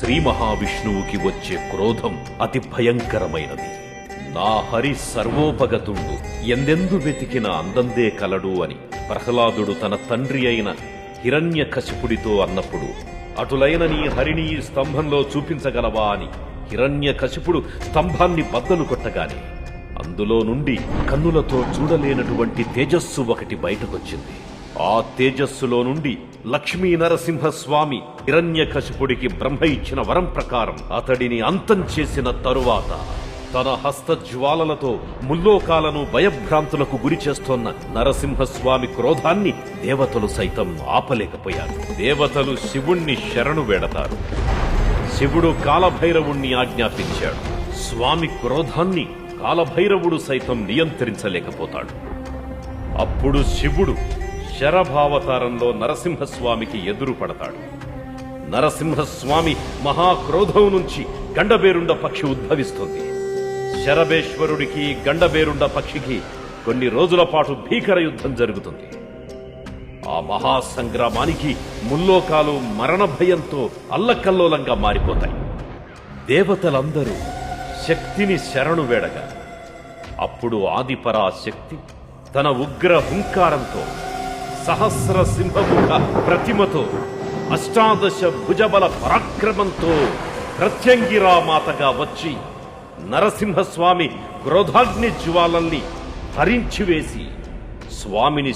శ్రీ మహావిష్ణువుకి వచ్చే క్రోధం అతి భయంకరమైనది. నా హరి సర్వోపగతుండు, ఎందెందు వెతికిన అందందే కలడు అని ప్రహ్లాదుడు తన తండ్రి అయిన హిరణ్యకశిపుడితో అన్నప్పుడు, అటులైన నీ హరిని ఈ స్తంభంలో చూపించగలవా అని హిరణ్యకశిపుడు స్తంభాన్ని బద్దలు కొట్టగానే అందులో నుండి కన్నులతో చూడలేనటువంటి తేజస్సు ఒకటి బయటకొచ్చింది. ఆ తేజస్సులో నుండి లక్ష్మీ నరసింహస్వామి హిరణ్యకశిపుడికి బ్రహ్మ ఇచ్చిన వరం ప్రకారం అతడిని అంతం చేసిన తరువాత తన హస్తజ్వాలలతో ముల్లోకాలను భయభ్రాంతులకు గురి చేస్తోన్న నరసింహస్వామి క్రోధాన్ని దేవతలు సైతం ఆపలేకపోయారు. దేవతలు శివుణ్ణి శరణు వేడతారు. శివుడు కాలభైరవుణ్ణి ఆజ్ఞాపించాడు. స్వామి క్రోధాన్ని కాలభైరవుడు సైతం నియంత్రించలేకపోతాడు. అప్పుడు శివుడు శరభావతారంలో నరసింహస్వామికి ఎదురు పడతాడు. నరసింహస్వామి మహాక్రోధం నుంచి గండబేరుండ పక్షి ఉద్భవిస్తుంది. శరభేశ్వరుడికి గండబేరుండ పక్షికి కొన్ని రోజుల పాటు భీకర యుద్ధం జరుగుతుంది. ఆ మహాసంగ్రామానికి ముల్లోకాలు మరణ భయంతో అల్లకల్లోలంగా మారిపోతాయి. దేవతలందరూ శక్తిని శరణు వేడగా అప్పుడు ఆదిపరాశక్తి తన ఉగ్ర హుంకారంతో సహస్ర సింహముఖ ప్రతిమతో అష్టాదశ భుజబల పరాక్రమంతో ప్రత్యంగిరామాతగా వచ్చి నరసింహస్వామి క్రోధాగ్ని జ్వాలల్ని హరించివేసి స్వామిని